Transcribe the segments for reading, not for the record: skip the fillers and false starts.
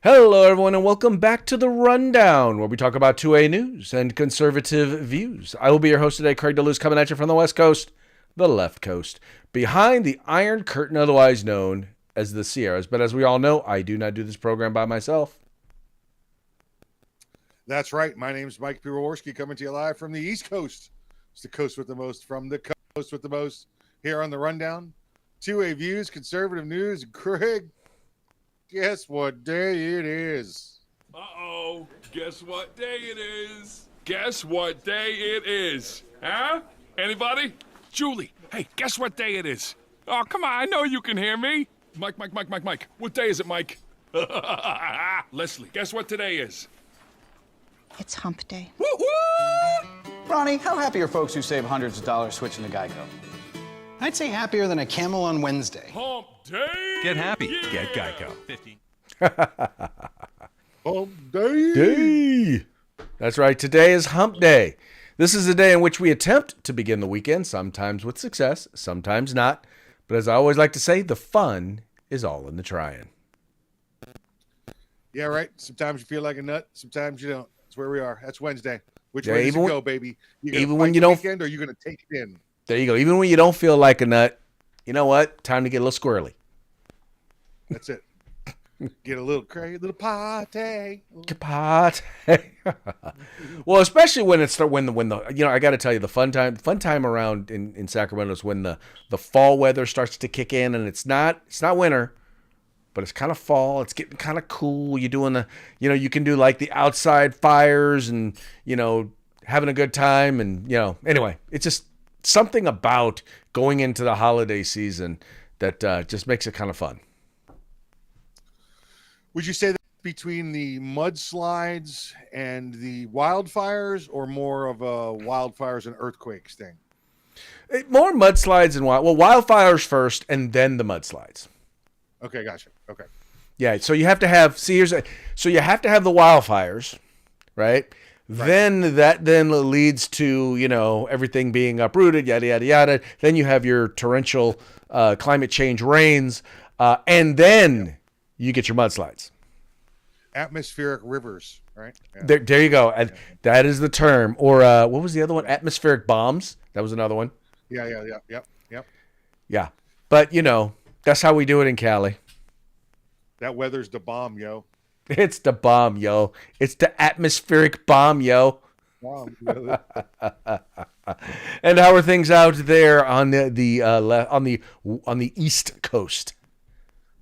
Hello, everyone, and welcome back to The Rundown, where we talk about 2A news and conservative views. I will be your host today, Craig DeLuz, coming at you from the West Coast, the left coast, behind the Iron Curtain, otherwise known as the Sierras. But as we all know, I do not do this program by myself. That's right. My name's Mike Piwowarski, coming to you live from the East Coast. It's the coast with the most, from the coast with the most, here on The Rundown. 2A views, conservative news, Craig. Guess what day it is? Uh-oh. Guess what day it is? Guess what day it is? Huh? Anybody? Julie, hey, guess what day it is? Oh, come on, I know you can hear me. Mike. What day is it, Mike? Leslie, guess what today is? It's hump day. Woo-woo! Ronnie, how happy are folks who save hundreds of dollars switching to Geico? I'd say happier than a camel on Wednesday. Hump day! Get happy. Yeah. Get Geico. 15. Hump day. That's right. Today is Hump Day. This is a day in which we attempt to begin the weekend, sometimes with success, sometimes not. But as I always like to say, the fun is all in the trying. Yeah, right. Sometimes you feel like a nut. Sometimes you don't. That's where we are. That's Wednesday. Which Yeah, way does even it go, baby? You gonna even fight when you the don't- weekend, or are you going to take it in? There you go. Even when you don't feel like a nut, you know what? Time to get a little squirrely. That's it. Get a little crazy, little party. Pot. Well, especially when it's when the I got to tell you, the fun time around in Sacramento is when the fall weather starts to kick in, and it's not winter, but it's kind of fall. It's getting kind of cool. You're doing you can do like the outside fires and having a good time, and anyway, it's just something about going into the holiday season that just makes it kind of fun. Would you say that between the mudslides and the wildfires, or more of a wildfires and earthquakes thing? More mudslides and wildfires first, and then the mudslides. Okay, gotcha. Okay. Yeah, so you have to have so you have to have the wildfires, right? Then that leads to everything being uprooted, yada yada yada. Then you have your torrential climate change rains, and then you get your mudslides. Atmospheric rivers, right? Yeah. There you go. And that is the term. Or what was the other one? Atmospheric bombs. That was another one. Yep. Yeah, but that's how we do it in Cali. That weather's the bomb, yo. It's the bomb, yo. It's the atmospheric bomb, yo. Bomb. And how are things out there on the East Coast?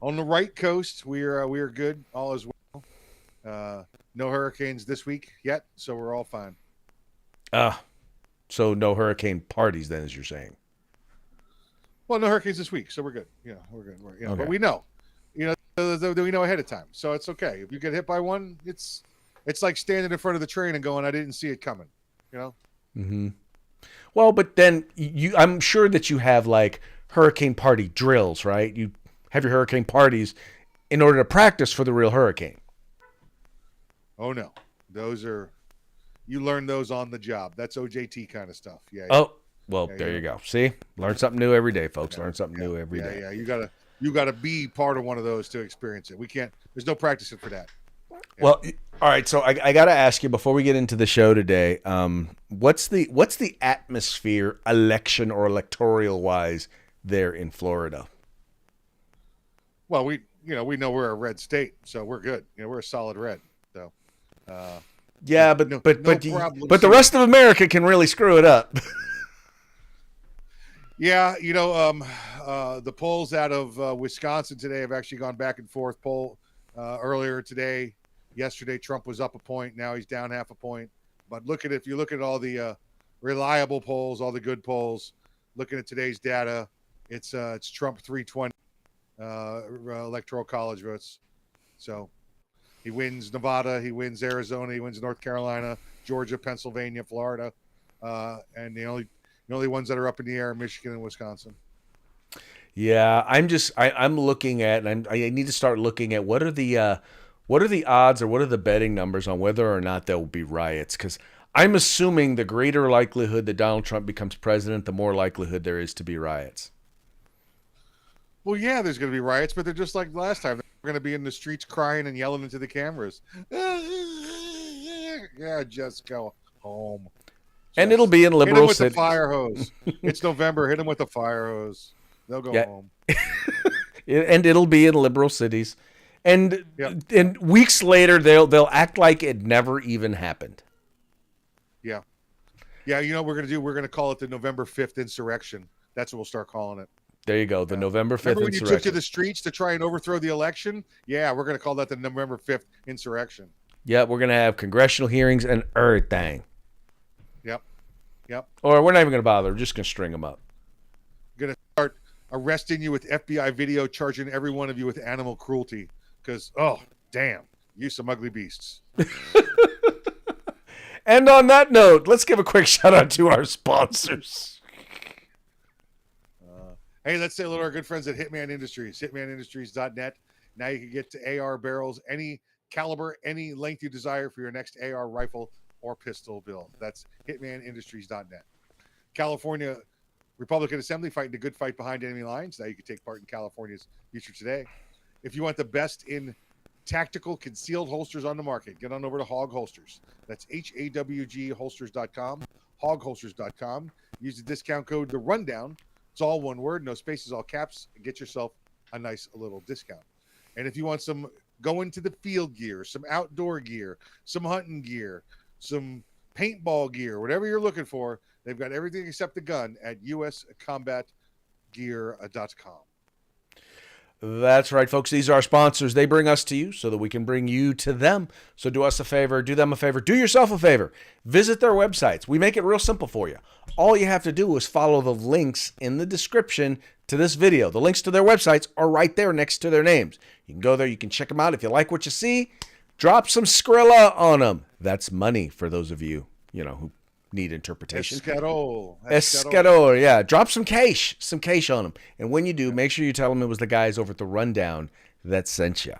On the right coast, we are good. All is well. No hurricanes this week yet, so we're all fine. So no hurricane parties then, as you're saying. Well, no hurricanes this week, so we're good. Yeah, we're good. Okay. But we know, we know ahead of time, so it's okay. If you get hit by one, it's like standing in front of the train and going, "I didn't see it coming." Mm-hmm. Well, but then I'm sure that you have like hurricane party drills, right? You have your hurricane parties in order to practice for the real hurricane. Oh no, you learn those on the job. That's OJT kind of stuff. Yeah. Oh, well, there you go. See, learn something new every day, folks. Learn something new every day. Yeah. You gotta be part of one of those to experience it. We can't. There's no practicing for that. Well, all right. So I got to ask you before we get into the show today. What's the atmosphere, election or electoral wise, there in Florida? Well, we know we're a red state, so we're good. We're a solid red. So. Yeah, but no the problems here. rest of America can really screw it up. Yeah, the polls out of Wisconsin today have actually gone back and forth. Poll earlier today, yesterday, Trump was up a point. Now he's down half a point. But if you look at all the reliable polls, all the good polls, looking at today's data, it's Trump 320 electoral college votes. So he wins Nevada, he wins Arizona, he wins North Carolina, Georgia, Pennsylvania, Florida, and the only ones that are up in the air are Michigan and Wisconsin. Yeah, I'm looking at, and I need to start looking at what are the odds or what are the betting numbers on whether or not there will be riots? Because I'm assuming the greater likelihood that Donald Trump becomes president, the more likelihood there is to be riots. Well, yeah, there's going to be riots, but they're just like last time. going to be in the streets crying and yelling into the cameras. Yeah, just go home. And Just it'll be in hit 'em liberal with the cities. fire hose. It's November. Hit them with the fire hose. They'll go Yeah. home. And it'll be in liberal cities. And Yep. and weeks later they'll act like it never even happened. Yeah. Yeah, you know what we're going to do? We're going to call it the November 5th insurrection. That's what we'll start calling it. There you go. The November 5th Remember when you took to insurrection. the streets to try and overthrow the election? Yeah, we're going to call that the November 5th insurrection. Yeah, we're going to have congressional hearings and everything. Yep. Yep. Or we're not even going to bother. We're just going to string them up. Going to start arresting you with FBI video, charging every one of you with animal cruelty. Because, oh, damn, you some ugly beasts. And on that note, let's give a quick shout out to our sponsors. Hey, let's say hello to our good friends at Hitman Industries, hitmanindustries.net. Now you can get to AR barrels, any caliber, any length you desire for your next AR rifle or pistol build. That's hitmanindustries.net. California Republican Assembly fighting the good fight behind enemy lines. Now you can take part in California's future today. If you want the best in tactical concealed holsters on the market, get on over to Hog Holsters. That's HAWG holsters.com, hogholsters.com. Use the discount code The Rundown. It's all one word, no spaces, all caps. Get yourself a nice little discount. And if you want some go into the field gear, some outdoor gear, some hunting gear, some paintball gear, whatever you're looking for, they've got everything except the gun at uscombatgear.com. That's right, folks. These are our sponsors. They bring us to you so that we can bring you to them. So do us a favor, do them a favor, do yourself a favor. Visit their websites. We make it real simple for you. All you have to do is follow the links in the description to this video. The links to their websites are right there next to their names. You can go there. You can check them out. If you like what you see, drop some Skrilla on them. That's money for those of you, who need interpretation. Escador, yeah. Drop some cash on them. And when you do, make sure you tell them it was the guys over at The Rundown that sent you.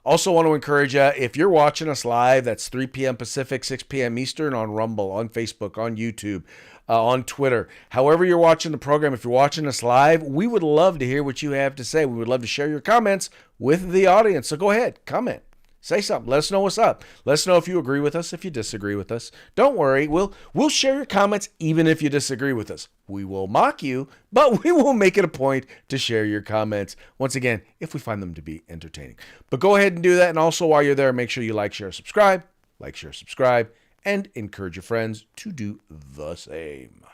Also want to encourage you, if you're watching us live, that's 3 p.m. Pacific, 6 p.m. Eastern on Rumble, on Facebook, on YouTube, on Twitter. However you're watching the program, if you're watching us live, we would love to hear what you have to say. We would love to share your comments with the audience. So go ahead, comment. Say something. Let us know what's up. Let us know if you agree with us, if you disagree with us. Don't worry. We'll share your comments even if you disagree with us. We will mock you, but we will make it a point to share your comments, once again, if we find them to be entertaining. But go ahead and do that. And also, while you're there, make sure you like, share, subscribe, and encourage your friends to do the same.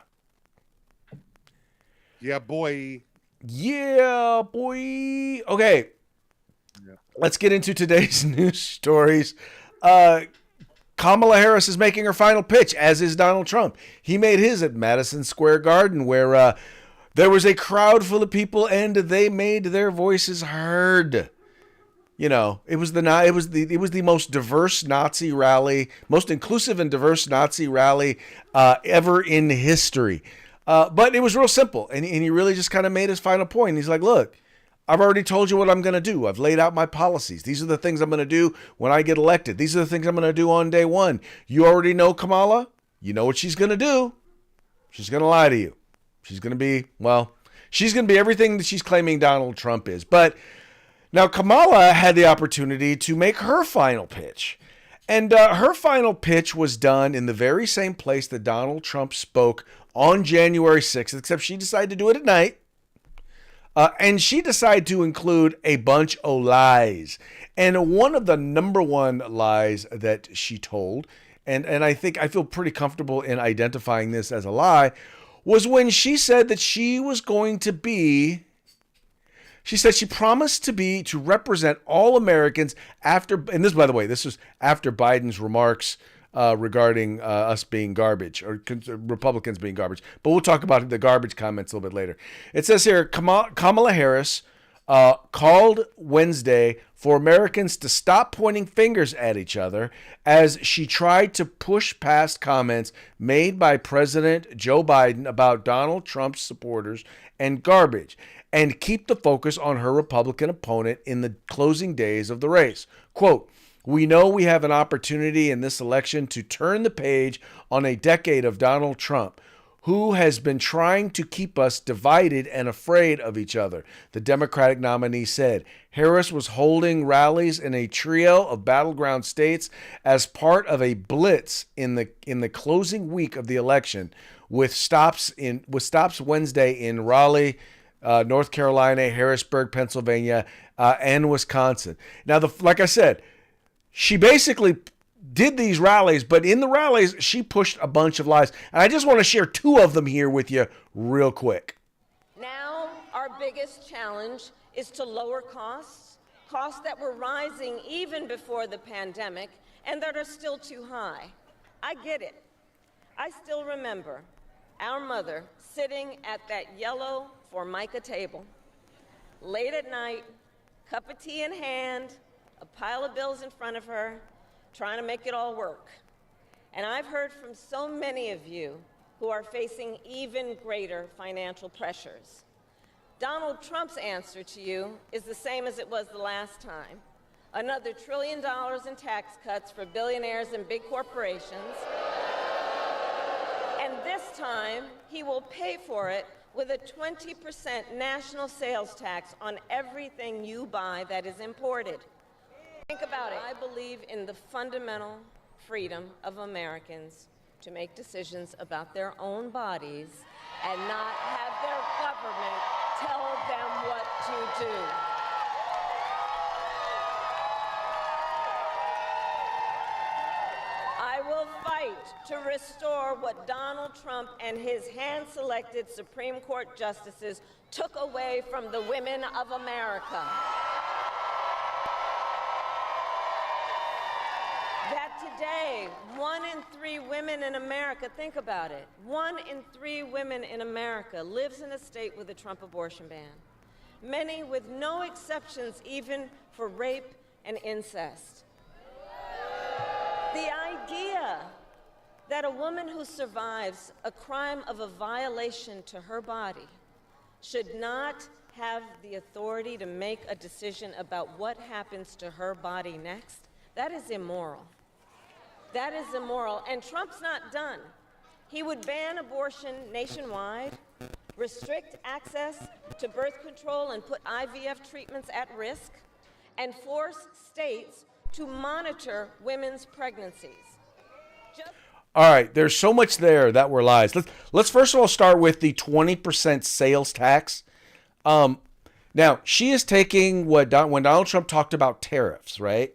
Yeah, boy. Yeah, boy. Okay. Let's get into today's news stories. Kamala Harris is making her final pitch, as is Donald Trump. He made his at Madison Square Garden, where there was a crowd full of people, and they made their voices heard. It was the most diverse Nazi rally, most inclusive and diverse Nazi rally ever in history. But it was real simple, and he really just kind of made his final point. He's like, look, I've already told you what I'm going to do. I've laid out my policies. These are the things I'm going to do when I get elected. These are the things I'm going to do on day one. You already know Kamala. You know what she's going to do. She's going to lie to you. She's going to be everything that she's claiming Donald Trump is. But now Kamala had the opportunity to make her final pitch. And her final pitch was done in the very same place that Donald Trump spoke on January 6th, except she decided to do it at night. And she decided to include a bunch of lies. And one of the number one lies that she told, and I think I feel pretty comfortable in identifying this as a lie, was when she said that she was going to be, she said she promised to represent all Americans after, and this, by the way, this was after Biden's remarks regarding us being garbage, or Republicans being garbage. But we'll talk about the garbage comments a little bit later. It says here, Kamala Harris called Wednesday for Americans to stop pointing fingers at each other as she tried to push past comments made by President Joe Biden about Donald Trump's supporters and garbage, and keep the focus on her Republican opponent in the closing days of the race. Quote, "We know we have an opportunity in this election to turn the page on a decade of Donald Trump, who has been trying to keep us divided and afraid of each other, the Democratic nominee said. Harris was holding rallies in a trio of battleground states as part of a blitz in the closing week of the election, with stops Wednesday in Raleigh, North Carolina, Harrisburg, Pennsylvania, and Wisconsin. Now, like I said, she basically did these rallies, but in the rallies, she pushed a bunch of lies. And I just want to share two of them here with you real quick. Now, our biggest challenge is to lower costs that were rising even before the pandemic and that are still too high. I get it. I still remember our mother sitting at that yellow Formica table, late at night, cup of tea in hand, a pile of bills in front of her, trying to make it all work. And I've heard from so many of you who are facing even greater financial pressures. Donald Trump's answer to you is the same as it was the last time. Another $1 trillion in tax cuts for billionaires and big corporations. And this time, he will pay for it with a 20% national sales tax on everything you buy that is imported. Think about it. I believe in the fundamental freedom of Americans to make decisions about their own bodies and not have their government tell them what to do. I will fight to restore what Donald Trump and his hand-selected Supreme Court justices took away from the women of America. That today, 1 in 3 women in America, think about it, 1 in 3 women in America lives in a state with a Trump abortion ban. Many with no exceptions even for rape and incest. The idea that a woman who survives a crime of a violation to her body should not have the authority to make a decision about what happens to her body next, that is immoral. That is immoral. And Trump's not done. He would ban abortion nationwide, restrict access to birth control and put IVF treatments at risk, and force states to monitor women's pregnancies. All right, there's so much there that were lies. Let's first of all start with the 20% sales tax. Now, she is taking when Donald Trump talked about tariffs, right?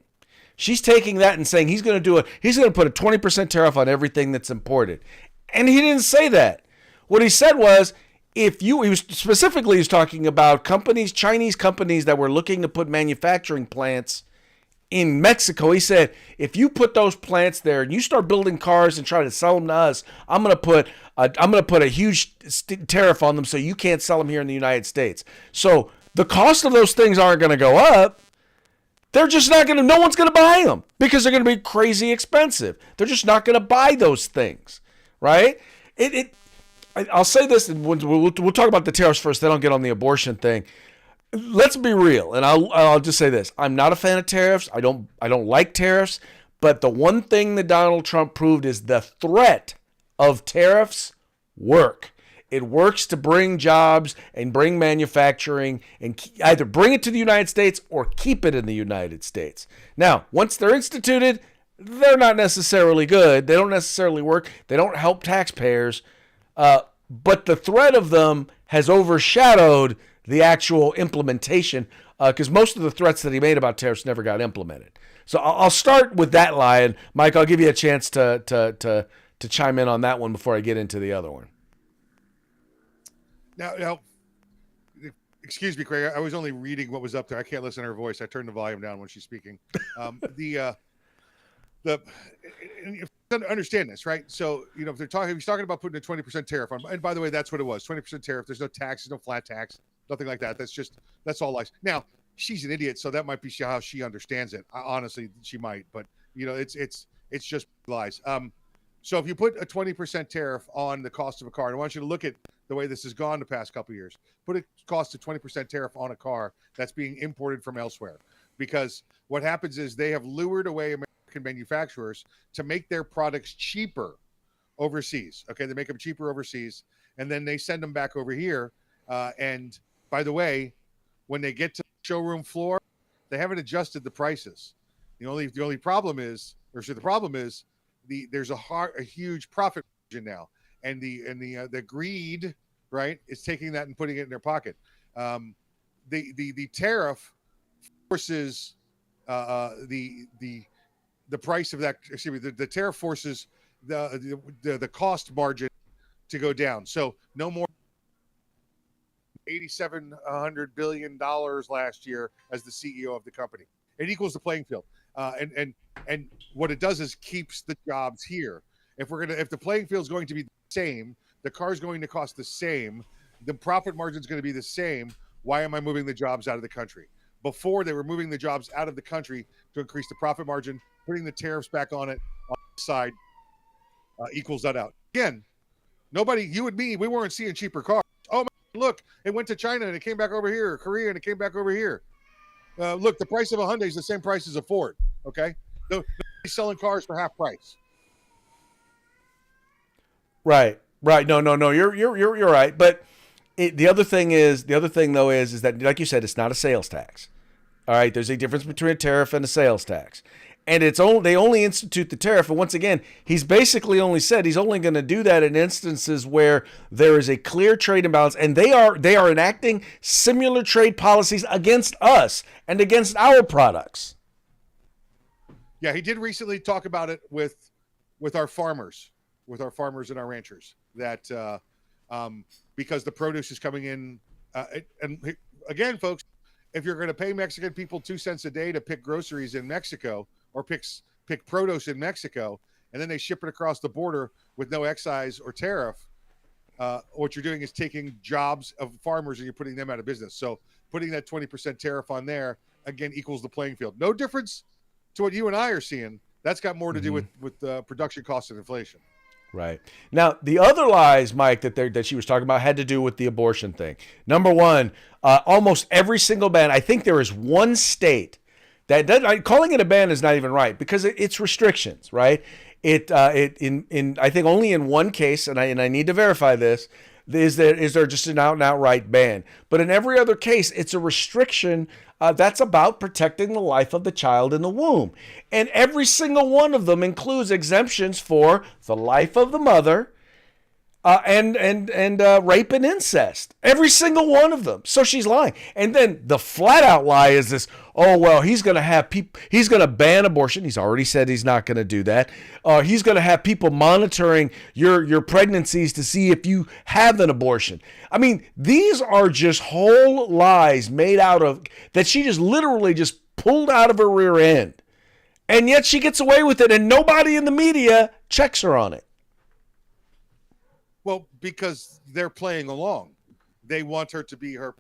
She's taking that and saying he's going to put a 20% tariff on everything that's imported. And he didn't say that. What he said was, he was talking about Chinese companies that were looking to put manufacturing plants in Mexico. He said, if you put those plants there and you start building cars and try to sell them to us, I'm going to put a huge tariff on them so you can't sell them here in the United States. So the cost of those things aren't going to go up. They're just not going to, no one's going to buy them because they're going to be crazy expensive. They're just not going to buy those things, right? I'll say this, and we'll talk about the tariffs first, then I'll get on the abortion thing. Let's be real, and I'll just say this. I'm not a fan of tariffs. I don't like tariffs, but the one thing that Donald Trump proved is the threat of tariffs work. It works to bring jobs and bring manufacturing and either bring it to the United States or keep it in the United States. Now, once they're instituted, they're not necessarily good. They don't necessarily work. They don't help taxpayers. But the threat of them has overshadowed the actual implementation because most of the threats that he made about tariffs never got implemented. So I'll start with that lie. And Mike, I'll give you a chance to chime in on that one before I get into the other one. Now, excuse me, Craig. I was only reading what was up there. I can't listen to her voice. I turned the volume down when she's speaking. Understand this, right? So, if he's talking about putting a 20% tariff on, and by the way, that's what it was, 20% tariff. There's no taxes, no flat tax, nothing like that. That's all lies. Now, she's an idiot, so that might be how she understands it. Honestly, she might, but it's just lies. So if you put a 20% tariff on the cost of a car, and I want you to look at the way this has gone the past couple of years, put a cost of 20% tariff on a car that's being imported from elsewhere, because what happens is they have lured away American manufacturers to make their products cheaper overseas. Okay, they make them cheaper overseas, and then they send them back over here. And by the way, when they get to the showroom floor, they haven't adjusted the prices. The only problem is, there's a huge profit margin now, and the greed, right, is taking that and putting it in their pocket. The tariff forces the price of that. Excuse me, the tariff forces the cost margin to go down. So no more $8,700 billion last year as the CEO of the company. It equals the playing field. And what it does is keeps the jobs here. If the playing field is going to be the same, the car is going to cost the same, the profit margin is going to be the same. Why am I moving the jobs out of the country? Before, they were moving the jobs out of the country to increase the profit margin. Putting the tariffs back on it on the side equals that out. Again, nobody, you and me, we weren't seeing cheaper cars. Oh, man, look, it went to China and it came back over here, or Korea and it came back over here. Look, the price of a Hyundai is the same price as a Ford. Okay, nobody's selling cars for half price. Right. No. You're right. But the other thing though is that, like you said, it's not a sales tax. All right. There's a difference between a tariff and a sales tax, and they only institute the tariff. And once again, he's basically only said he's only going to do that in instances where there is a clear trade imbalance, and they are enacting similar trade policies against us and against our products. Yeah, he did recently talk about it with our farmers, and our ranchers, that because the produce is coming in, and again, folks, if you're going to pay Mexican people 2 cents a day to pick groceries in Mexico, or pick produce in Mexico, and then they ship it across the border with no excise or tariff, what you're doing is taking jobs of farmers and you're putting them out of business. So putting that 20% tariff on there, again, equals the playing field. No difference to what you and I are seeing. That's got more to do with production costs and inflation. Right. Now, the other lies, Mike, that she was talking about had to do with the abortion thing. Number one, almost every single ban, I think there is one state that calling it a ban is not even right, because it's restrictions, right? I think only in one case, and I need to verify this, is there just an out and outright ban. But in every other case, it's a restriction that's about protecting the life of the child in the womb. And every single one of them includes exemptions for the life of the mother, and rape and incest. Every single one of them. So she's lying. And then the flat out lie is this: oh, well, he's going to ban abortion. He's already said he's not going to do that. He's going to have people monitoring your pregnancies to see if you have an abortion. I mean, these are just whole lies made out of, that she just literally just pulled out of her rear end. And yet she gets away with it, and nobody in the media checks her on it. Well, because they're playing along. They want her to be her.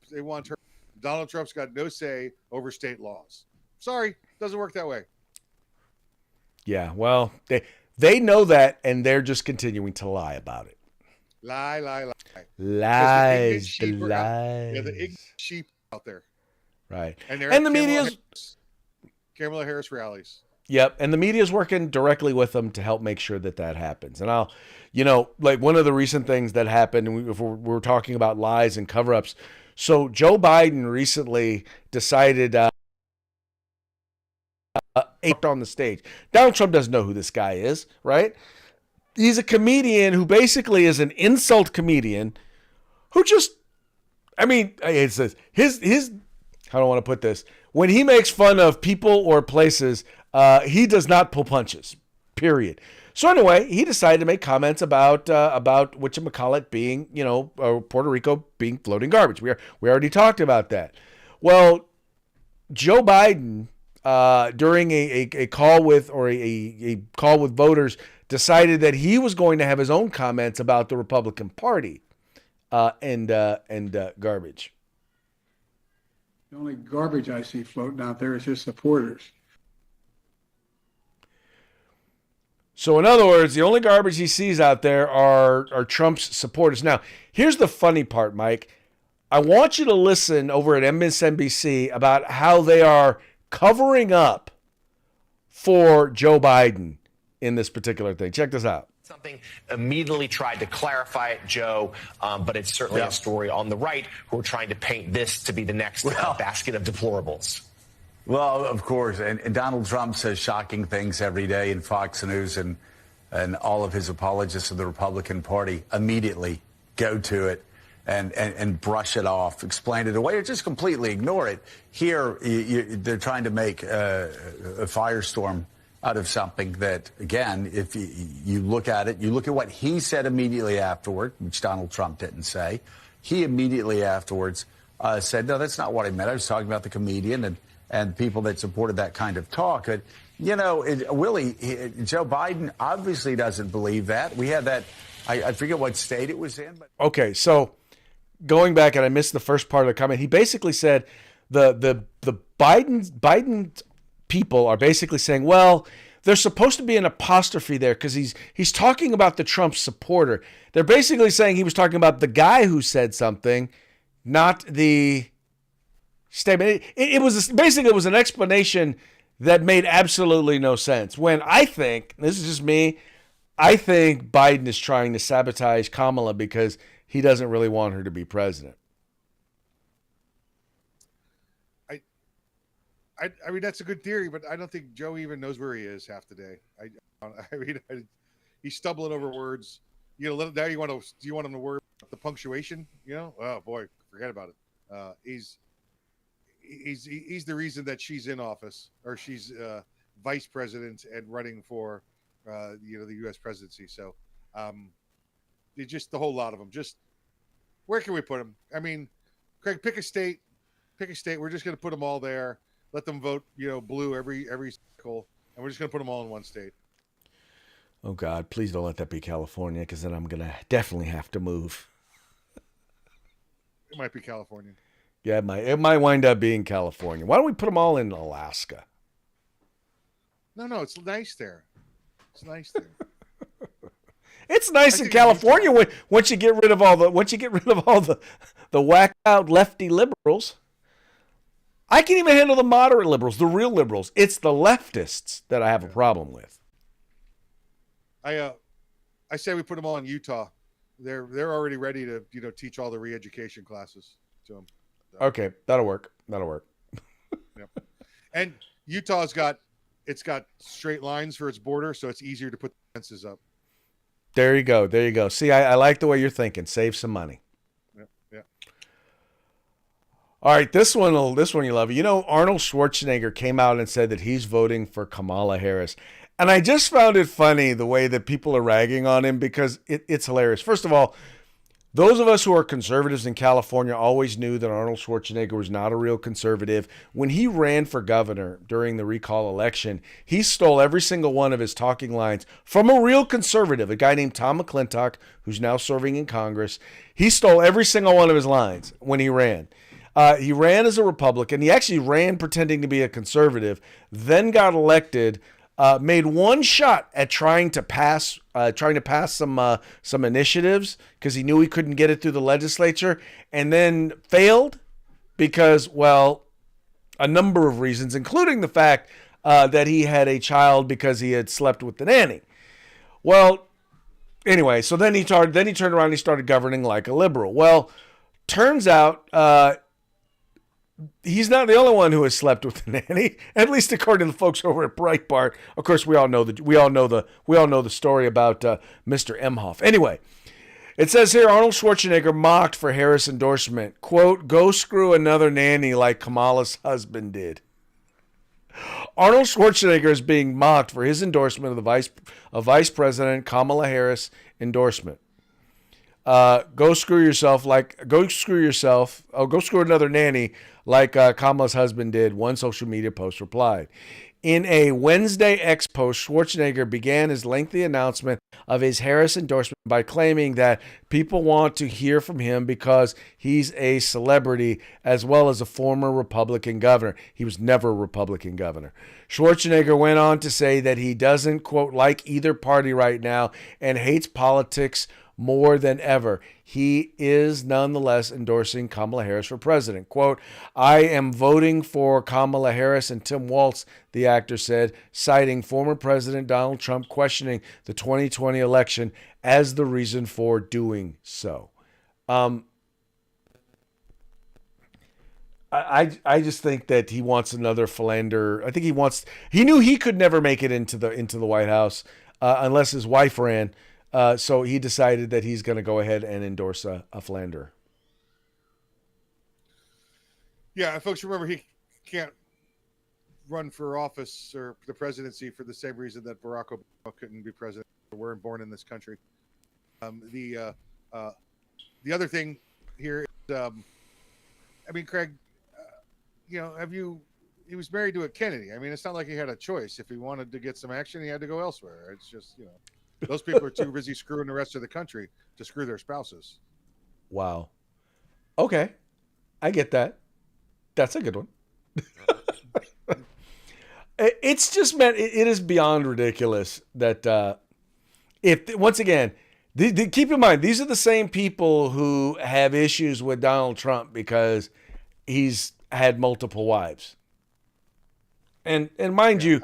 Donald Trump's got no say over state laws. Sorry, doesn't work that way. Yeah, well, they know that, and they're just continuing to lie about it. Lie. Lies. The ignorant sheep out there. Right. And the media's Kamala Harris rallies. Yep, and the media's working directly with them to help make sure that happens. And I'll, like one of the recent things that happened, and we're talking about lies and cover-ups. So Joe Biden recently decided on the stage. Donald Trump doesn't know who this guy is, right? He's a comedian who basically is an insult comedian who just, it's his how do I want to put this? When he makes fun of people or places, he does not pull punches, period. So anyway, he decided to make comments about whatchamacallit being, Puerto Rico being floating garbage. We already talked about that. Well, Joe Biden, during a call with a call with voters, decided that he was going to have his own comments about the Republican Party and garbage. The only garbage I see floating out there is his supporters. So in other words, the only garbage he sees out there are Trump's supporters. Now, here's the funny part, Mike. I want you to listen over at MSNBC about how they are covering up for Joe Biden in this particular thing. Check this out. Something immediately tried to clarify it, Joe, but it's certainly a story on the right who are trying to paint this to be the next basket of deplorables. Well, of course, and Donald Trump says shocking things every day in Fox News, and all of his apologists of the Republican Party immediately go to it and brush it off, explain it away, or just completely ignore it. Here, they're trying to make a firestorm out of something that, again, if you look at it, you look at what he said immediately afterward, which Donald Trump didn't say. He immediately afterwards said, no, that's not what I meant. I was talking about the comedian and people that supported that kind of talk. But, you know, Willie, Joe Biden obviously doesn't believe that. We had that, I forget what state it was in. But Okay, so going back, and I missed the first part of the comment, he basically said the Biden people are basically saying, well, there's supposed to be an apostrophe there because he's talking about the Trump supporter. They're basically saying he was talking about the guy who said something, not the statement. It was an explanation that made absolutely no sense. When I think, this is just me, I think Biden is trying to sabotage Kamala because he doesn't really want her to be president. I mean, that's a good theory, but I don't think Joe even knows where he is half the day. I mean, he's stumbling over words. You know, now you want him to worry about the punctuation? You know, oh boy, forget about it. He's the reason that she's in office, or she's vice president and running for the U.S. presidency. So, just the whole lot of them. Just where can we put them? I mean, Craig, pick a state. We're just going to put them all there. Let them vote, blue every cycle, and we're just going to put them all in one state. Oh, God, please don't let that be California, because then I'm going to definitely have to move. It might be California. Yeah, it might wind up being California. Why don't we put them all in Alaska? No, it's nice there. It's nice there. It's nice in California once you get rid of all the whacked out lefty liberals. I can't even handle the moderate liberals, the real liberals. It's the leftists that I have a problem with. I say we put them all in Utah. They're already ready to teach all the re-education classes to them. So. Okay, that'll work. Yep. And Utah's got straight lines for its border, so it's easier to put fences up. There you go. See, I like the way you're thinking. Save some money. Yeah. All right, this one you love. Arnold Schwarzenegger came out and said that he's voting for Kamala Harris. And I just found it funny the way that people are ragging on him because it's hilarious. First of all, those of us who are conservatives in California always knew that Arnold Schwarzenegger was not a real conservative. When he ran for governor during the recall election, he stole every single one of his talking lines from a real conservative, a guy named Tom McClintock, who's now serving in Congress. He stole every single one of his lines when he ran. He ran as a Republican. He actually ran pretending to be a conservative, then got elected, made one shot at trying to pass some initiatives because he knew he couldn't get it through the legislature, and then failed because, well, a number of reasons, including the fact that he had a child because he had slept with the nanny. Well, anyway, so then he turned around and he started governing like a liberal. Well, turns out he's not the only one who has slept with the nanny, at least according to the folks over at Breitbart. Of course, we all know the story about Mr. Emhoff. Anyway, it says here Arnold Schwarzenegger mocked for Harris endorsement. Quote, "Go screw another nanny like Kamala's husband did." Arnold Schwarzenegger is being mocked for his endorsement of Vice President Kamala Harris endorsement. Go screw another nanny like Kamala's husband did, one social media post replied. In a Wednesday X post, Schwarzenegger began his lengthy announcement of his Harris endorsement by claiming that people want to hear from him because he's a celebrity as well as a former Republican governor. He was never a Republican governor. Schwarzenegger went on to say that he doesn't, quote, like either party right now and hates politics more than ever. He is nonetheless endorsing Kamala Harris for president. Quote, "I am voting for Kamala Harris," and Tim Walz, the actor, said, citing former President Donald Trump questioning the 2020 election as the reason for doing so. I just think that he wants another philander. I think he knew he could never make it into the White House unless his wife ran. So he decided that he's going to go ahead and endorse a philanderer. Yeah, folks, remember he can't run for office or the presidency for the same reason that Barack Obama couldn't be president. We weren't born in this country. The other thing here is, I mean, Craig, he was married to a Kennedy. I mean, it's not like he had a choice. If he wanted to get some action, he had to go elsewhere. It's just, those people are too busy screwing the rest of the country to screw their spouses. Wow. Okay. I get that. That's a good one. It's just meant, it is beyond ridiculous that once again, keep in mind, these are the same people who have issues with Donald Trump because he's had multiple wives. And mind you,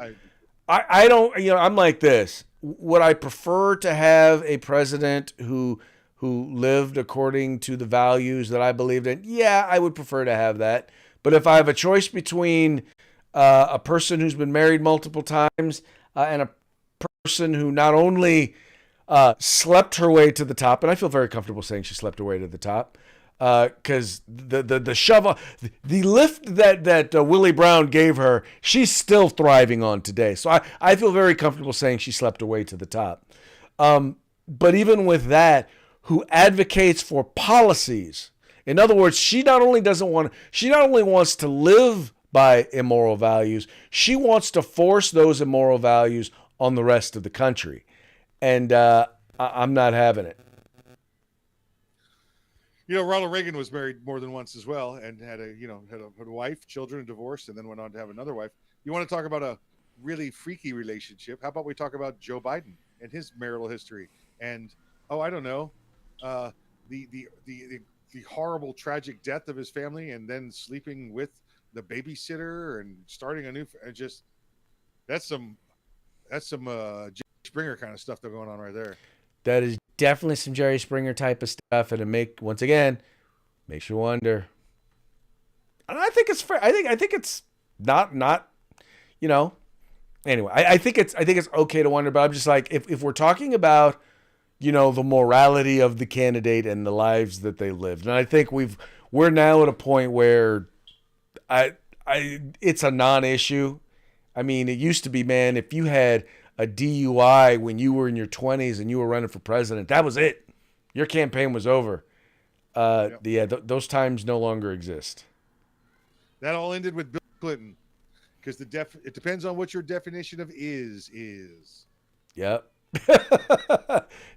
I don't, I'm like this. Would I prefer to have a president who lived according to the values that I believed in? Yeah, I would prefer to have that. But if I have a choice between a person who's been married multiple times and a person who not only slept her way to the top, and I feel very comfortable saying she slept her way to the top, because the shovel, the lift that Willie Brown gave her, she's still thriving on today. So I feel very comfortable saying she slept her way to the top. But even with that, who advocates for policies. In other words, she not only wants to live by immoral values, she wants to force those immoral values on the rest of the country. And I'm not having it. Ronald Reagan was married more than once as well, and had a wife, children, a divorce, and then went on to have another wife. You want to talk about a really freaky relationship? How about we talk about Joe Biden and his marital history? And I don't know, the horrible, tragic death of his family, and then sleeping with the babysitter and starting a new. That's some Jerry Springer kind of stuff that's going on right there. That is definitely some Jerry Springer type of stuff, and it makes you wonder. And I think it's fair. I think it's not. Anyway, I think it's okay to wonder, but I'm just like, if we're talking about, the morality of the candidate and the lives that they lived, and I think we're now at a point where it's a non-issue. I mean, it used to be, man, if you had a DUI when you were in your 20s and you were running for president, that was it. Your campaign was over. Those times no longer exist. That all ended with Bill Clinton, because it depends on what your definition of is. Yep.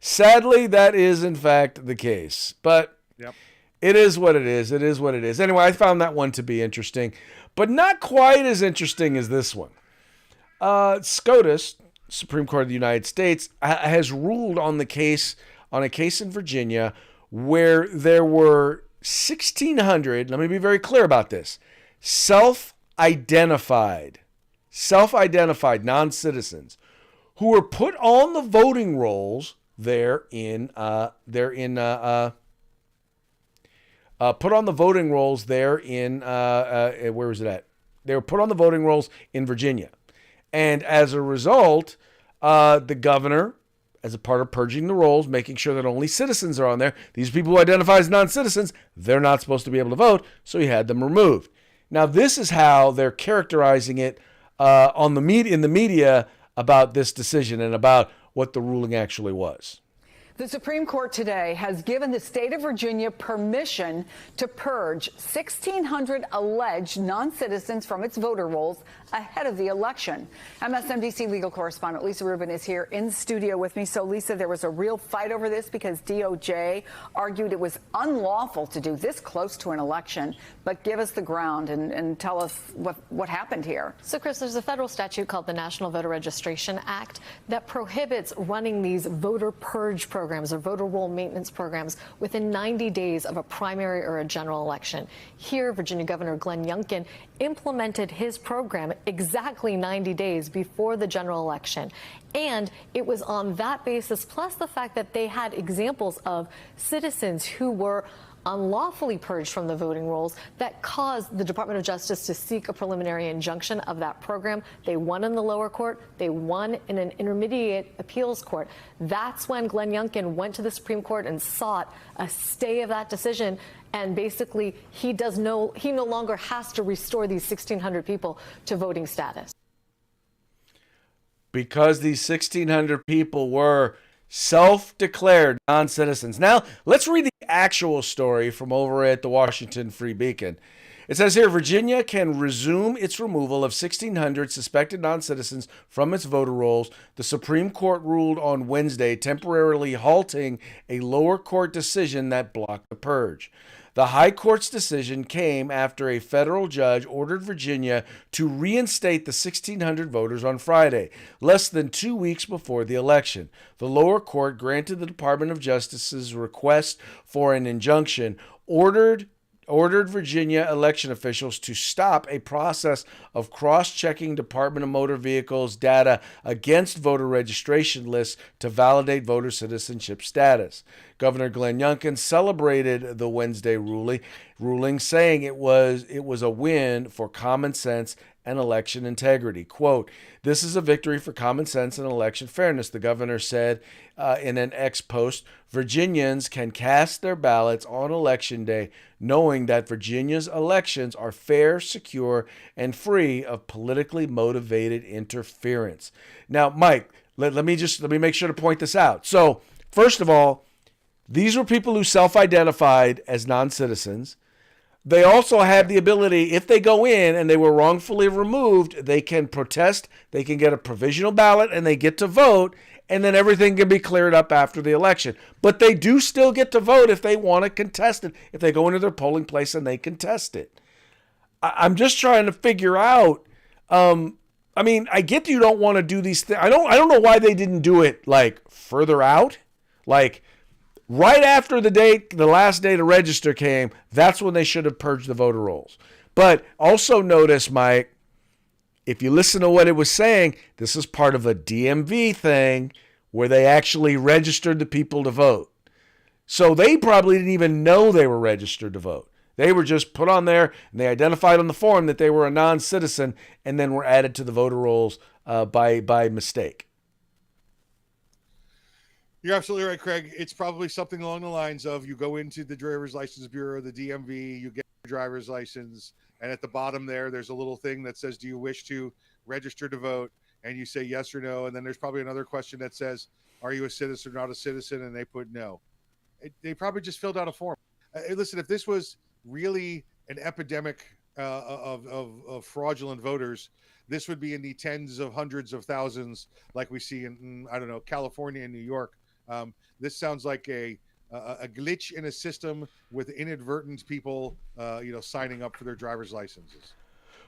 Sadly, that is in fact the case. But yep. It is what it is. It is what it is. Anyway, I found that one to be interesting, but not quite as interesting as this one. SCOTUS, Supreme Court of the United States, has ruled on a case in Virginia where there were 1,600, let me be very clear about this, self-identified non-citizens who were put on the voting rolls put on the voting rolls there in where was it at? They were put on the voting rolls in Virginia. And as a result, the governor, as a part of purging the rolls, making sure that only citizens are on there, these people who identify as non-citizens, they're not supposed to be able to vote, so he had them removed. Now, this is how they're characterizing it in the media about this decision and about what the ruling actually was. The Supreme Court today has given the state of Virginia permission to purge 1,600 alleged non-citizens from its voter rolls ahead of the election. MSNBC legal correspondent Lisa Rubin is here in studio with me. So, Lisa, there was a real fight over this because DOJ argued it was unlawful to do this close to an election. But give us the ground and tell us what happened here. So, Chris, there's a federal statute called the National Voter Registration Act that prohibits running these voter purge programs programs or voter roll maintenance programs within 90 days of a primary or a general election. Here, Virginia Governor Glenn Youngkin implemented his program exactly 90 days before the general election. And it was on that basis, plus the fact that they had examples of citizens who were unlawfully purged from the voting rolls, that caused the Department of Justice to seek a preliminary injunction of that program. They won in the lower court. They won in an intermediate appeals court. That's when Glenn Youngkin went to the Supreme Court and sought a stay of that decision. And basically, he no longer has to restore these 1,600 people to voting status. Because these 1,600 people were self-declared non-citizens. Now, let's read the actual story from over at the Washington Free Beacon. It says here, Virginia can resume its removal of 1,600 suspected non-citizens from its voter rolls. The Supreme Court ruled on Wednesday, temporarily halting a lower court decision that blocked the purge. The High Court's decision came after a federal judge ordered Virginia to reinstate the 1,600 voters on Friday, less than 2 weeks before the election. The lower court granted the Department of Justice's request for an injunction, ordered Virginia election officials to stop a process of cross-checking Department of Motor Vehicles data against voter registration lists to validate voter citizenship status. Governor Glenn Youngkin celebrated the Wednesday ruling, saying it was a win for common sense and election integrity. Quote, "This is a victory for common sense and election fairness," the governor said in an X post. Virginians can cast their ballots on Election Day knowing that Virginia's elections are fair, secure, and free of politically motivated interference. Now, Mike, let me make sure to point this out. So, first of all, these were people who self-identified as non-citizens. They also have the ability, if they go in and they were wrongfully removed, they can protest, they can get a provisional ballot, and they get to vote, and then everything can be cleared up after the election. But they do still get to vote if they want to contest it, if they go into their polling place and they contest it. I'm just trying to figure out, I mean, I get you don't want to do these things. I don't know why they didn't do it, like, further out. Like, right after the last day to register came, that's when they should have purged the voter rolls. But also notice, Mike, if you listen to what it was saying, this is part of a DMV thing where they actually registered the people to vote. So they probably didn't even know they were registered to vote. They were just put on there and they identified on the form that they were a non-citizen and then were added to the voter rolls by mistake. You're absolutely right, Craig. It's probably something along the lines of you go into the driver's license bureau, the DMV, you get your driver's license, and at the bottom there's a little thing that says, do you wish to register to vote? And you say yes or no. And then there's probably another question that says, are you a citizen or not a citizen? And they put no. They probably just filled out a form. Listen, if this was really an epidemic of fraudulent voters, this would be in the tens of hundreds of thousands like we see in, I don't know, California and New York. This sounds like a glitch in a system with inadvertent people, signing up for their driver's licenses.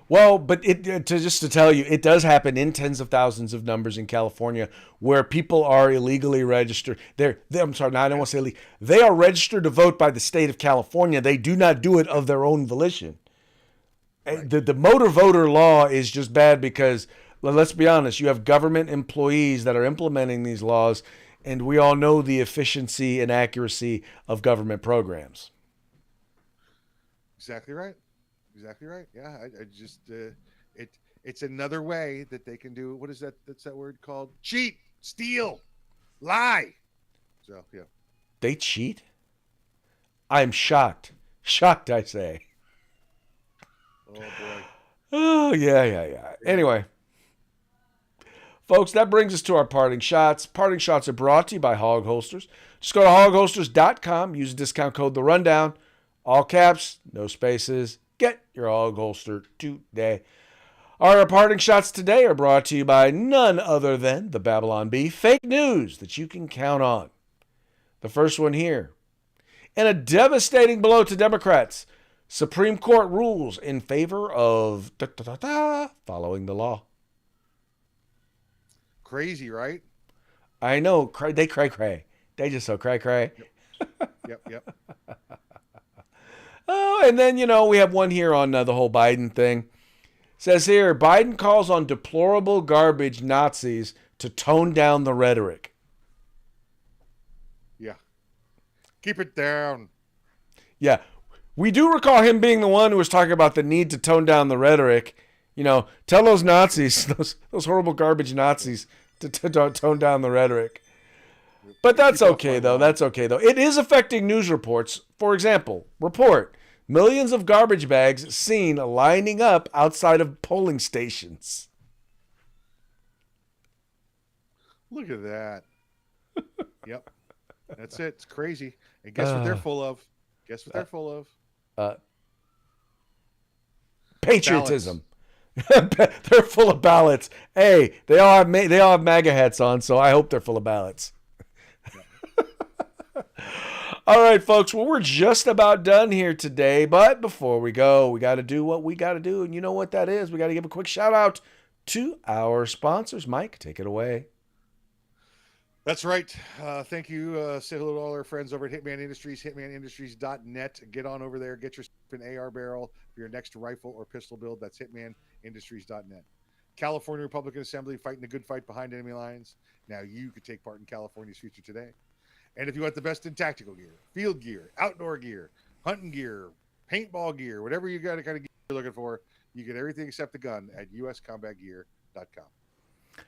Well, but just to tell you, it does happen in tens of thousands of numbers in California where people are illegally registered. I'm sorry, no, I don't want to say illegal. They are registered to vote by the state of California. They do not do it of their own volition. Right. The motor voter law is just bad because, let's be honest, you have government employees that are implementing these laws, and we all know the efficiency and accuracy of government programs. Exactly right. Exactly right. Yeah, I just it's another way that they can do. What is that? That's that word called cheat, steal, lie. So yeah, they cheat. I'm shocked. Shocked, I say. Oh boy. Oh yeah. Anyway, folks, that brings us to our parting shots. Parting shots are brought to you by Hog Holsters. Just go to hogholsters.com. Use the discount code The Rundown. All caps, no spaces. Get your Hog Holster today. Our parting shots today are brought to you by none other than the Babylon Bee. Fake news that you can count on. The first one here. In a devastating blow to Democrats, Supreme Court rules in favor of following the law. Crazy, right? I know. They cray. They just so cray. Yep. Oh, and then, we have one here on the whole Biden thing. Says here, Biden calls on deplorable garbage Nazis to tone down the rhetoric. Yeah. Keep it down. Yeah. We do recall him being the one who was talking about the need to tone down the rhetoric. Tell those Nazis, those horrible garbage Nazis to tone down the rhetoric. But that's okay, though. That's okay, though. It is affecting news reports. For example, report, millions of garbage bags seen lining up outside of polling stations. Look at that. Yep. That's it. It's crazy. And guess what they're full of? Guess what they're full of? Patriotism. They're full of ballots. Hey, they all have MAGA hats on, so I hope they're full of ballots. All right, folks. Well, we're just about done here today, but before we go, we got to do what we got to do, and you know what that is. We got to give a quick shout out to our sponsors. Mike, take it away. That's right. Thank you. Say hello to all our friends over at Hitman Industries, hitmanindustries.net. Get on over there. Get yourself an AR barrel for your next rifle or pistol build. That's hitmanindustries.net. California Republican Assembly, fighting the good fight behind enemy lines. Now you could take part in California's future today. And if you want the best in tactical gear, field gear, outdoor gear, hunting gear, paintball gear, whatever you got to kind of gear you're looking for, you get everything except the gun at uscombatgear.com.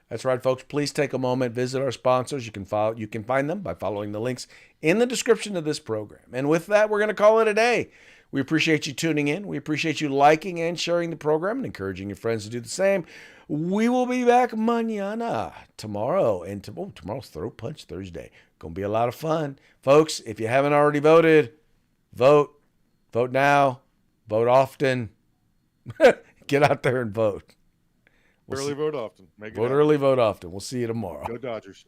That's right, folks. Please take a moment, visit our sponsors. You can find them by following the links in the description of this program. And with that, we're going to call it a day. We appreciate you tuning in. We appreciate you liking and sharing the program and encouraging your friends to do the same. We will be back mañana, tomorrow. And tomorrow's Throat Punch Thursday. Going to be a lot of fun. Folks, if you haven't already voted, vote. Vote now. Vote often. Get out there and vote. Vote often. Vote early, vote often. We'll see you tomorrow. Go Dodgers.